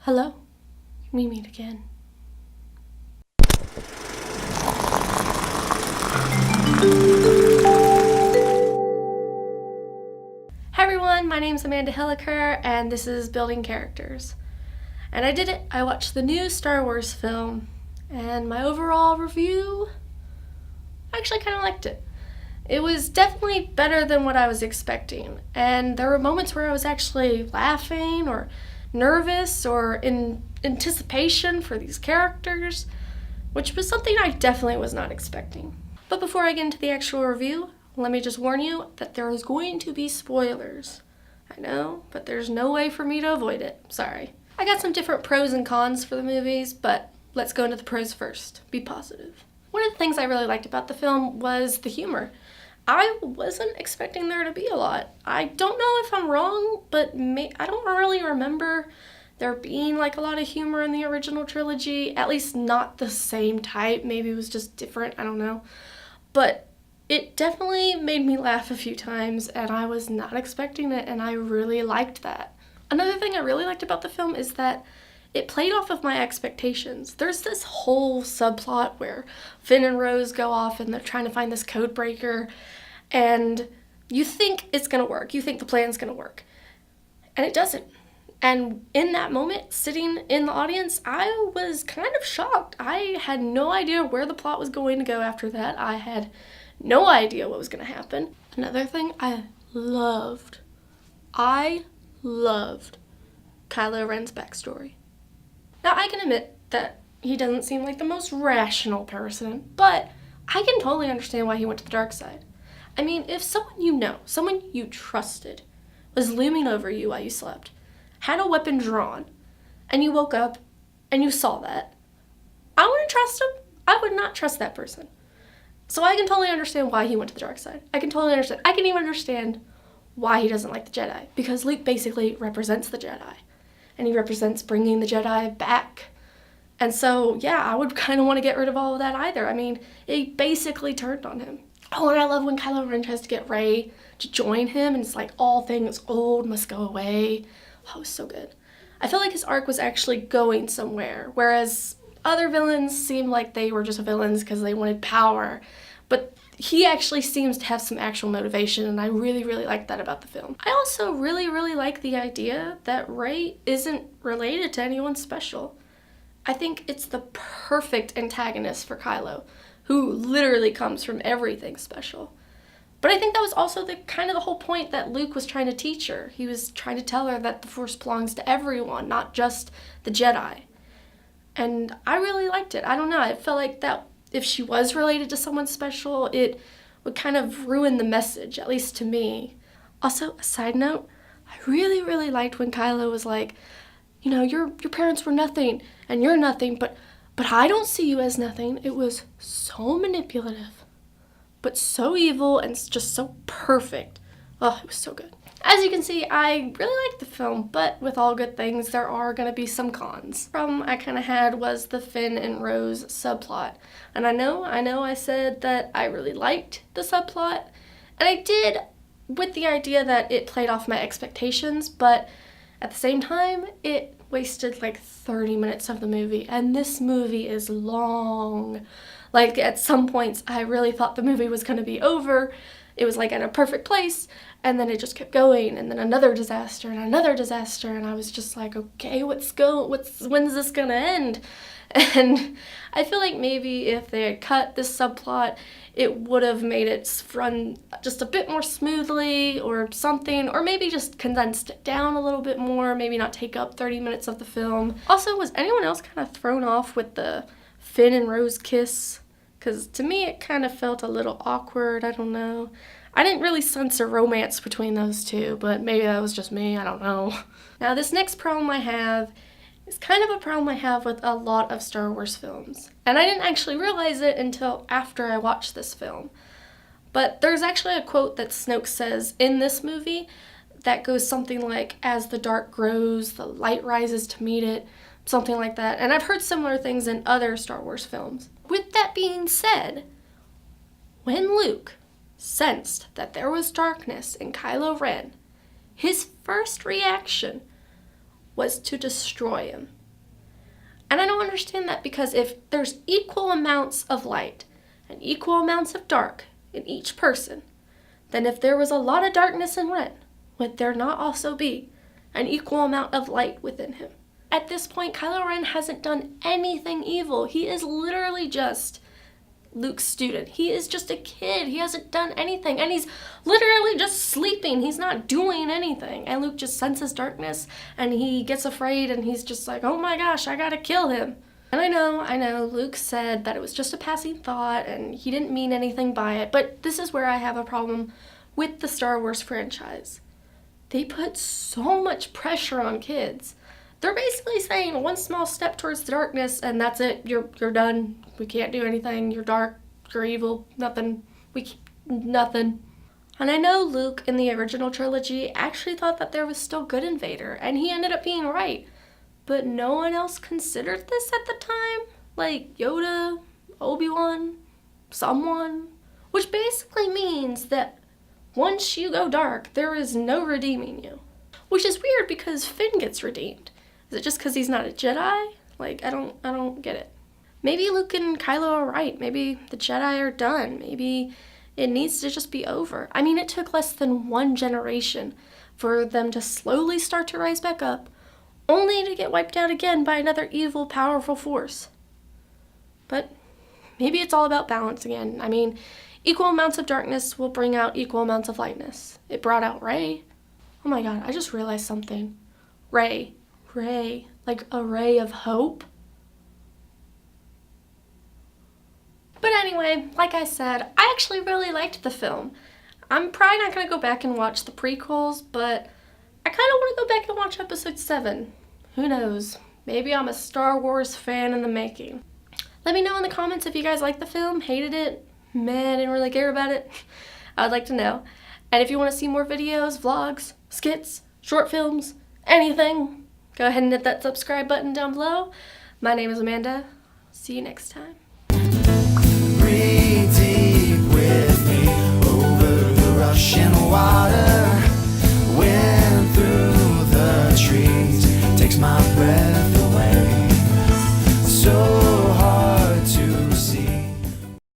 Hello, we meet again. Hi everyone, my name is Amanda Hilliker, and this is Building Characters. And I did it. I watched the new Star Wars film, and my overall review, I actually kind of liked it. It was definitely better than what I was expecting, and there were moments where I was actually laughing or nervous or in anticipation for these characters, which was something I definitely was not expecting. But before I get into the actual review, let me just warn you that there is going to be spoilers. I know, but there's no way for me to avoid it. Sorry. I got some different pros and cons for the movies, but let's go into the pros first. Be positive. One of the things I really liked about the film was the humor. I wasn't expecting there to be a lot. I don't know if I'm wrong, but I don't really remember there being like a lot of humor in the original trilogy, at least not the same type. Maybe it was just different, I don't know. But it definitely made me laugh a few times, and I was not expecting it, and I really liked that. Another thing I really liked about the film is that it played off of my expectations. There's this whole subplot where Finn and Rose go off and they're trying to find this code breaker, and you think it's gonna work. You think the plan's gonna work. And it doesn't. And in that moment, sitting in the audience, I was kind of shocked. I had no idea where the plot was going to go after that. I had no idea what was going to happen. Another thing I loved Kylo Ren's backstory. Now, I can admit that he doesn't seem like the most rational person, but I can totally understand why he went to the dark side. I mean, if someone you trusted, was looming over you while you slept, had a weapon drawn, and you woke up and you saw that, I wouldn't trust him. I would not trust that person. So I can totally understand why he went to the dark side. I can totally understand. I can even understand why he doesn't like the Jedi, because Luke basically represents the Jedi, and he represents bringing the Jedi back. And so, yeah, I would kind of want to get rid of all of that either. I mean, it basically turned on him. Oh, and I love when Kylo Ren tries to get Rey to join him, and it's like, all things old must go away. Oh, it was so good. I feel like his arc was actually going somewhere, whereas other villains seemed like they were just villains because they wanted power. But he actually seems to have some actual motivation, and I really, really like that about the film. I also really, really like the idea that Rey isn't related to anyone special. I think it's the perfect antagonist for Kylo, who literally comes from everything special. But I think that was also the whole point that Luke was trying to teach her. He was trying to tell her that the Force belongs to everyone, not just the Jedi. And I really liked it. I don't know, I felt like that if she was related to someone special, it would kind of ruin the message, at least to me. Also, a side note, I really, really liked when Kylo was like, you know, your parents were nothing, and you're nothing, but I don't see you as nothing. It was so manipulative, but so evil and just so perfect. Oh, it was so good. As you can see, I really liked the film, but with all good things, there are going to be some cons. The problem I kind of had was the Finn and Rose subplot. And I know I said that I really liked the subplot, and I did with the idea that it played off my expectations, but at the same time, it wasted like 30 minutes of the movie, and this movie is long. Like, at some points, I really thought the movie was going to be over. It was like in a perfect place, and then it just kept going, and then another disaster, and I was just like, okay, when's this gonna end? And I feel like maybe if they had cut this subplot, it would have made it run just a bit more smoothly or something, or maybe just condensed it down a little bit more, maybe not take up 30 minutes of the film. Also, was anyone else kind of thrown off with the Finn and Rose kiss? Because to me, it kind of felt a little awkward. I don't know. I didn't really sense a romance between those two, but maybe that was just me. I don't know. Now, this next problem I have is kind of a problem I have with a lot of Star Wars films. And I didn't actually realize it until after I watched this film. But there's actually a quote that Snoke says in this movie that goes something like, "As the dark grows, the light rises to meet it," something like that. And I've heard similar things in other Star Wars films. With that being said, when Luke sensed that there was darkness in Kylo Ren, his first reaction was to destroy him. And I don't understand that, because if there's equal amounts of light and equal amounts of dark in each person, then if there was a lot of darkness in Ren, would there not also be an equal amount of light within him? At this point, Kylo Ren hasn't done anything evil. He is literally just Luke's student. He is just a kid. He hasn't done anything, and he's literally just sleeping. He's not doing anything. And Luke just senses darkness, and he gets afraid, and he's just like, oh my gosh, I gotta kill him. And I know, Luke said that it was just a passing thought, and he didn't mean anything by it, but this is where I have a problem with the Star Wars franchise. They put so much pressure on kids. They're basically saying one small step towards the darkness and that's it. You're done. We can't do anything. You're dark. You're evil. Nothing. Nothing. And I know Luke in the original trilogy actually thought that there was still good in Vader, and he ended up being right. But no one else considered this at the time. Like Yoda, Obi-Wan, someone. Which basically means that once you go dark, there is no redeeming you. Which is weird because Finn gets redeemed. Is it just because he's not a Jedi? Like, I don't get it. Maybe Luke and Kylo are right. Maybe the Jedi are done. Maybe it needs to just be over. I mean, it took less than one generation for them to slowly start to rise back up, only to get wiped out again by another evil, powerful force. But maybe it's all about balance again. I mean, equal amounts of darkness will bring out equal amounts of lightness. It brought out Rey. Oh my god, I just realized something. Rey, like a ray of hope. But anyway, like I said, I actually really liked the film. I'm probably not going to go back and watch the prequels, but I kind of want to go back and watch episode 7. Who knows? Maybe I'm a Star Wars fan in the making. Let me know in the comments if you guys liked the film, hated it, meh, didn't really care about it. I would like to know. And if you want to see more videos, vlogs, skits, short films, anything, go ahead and hit that subscribe button down below. My name is Amanda. See you next time.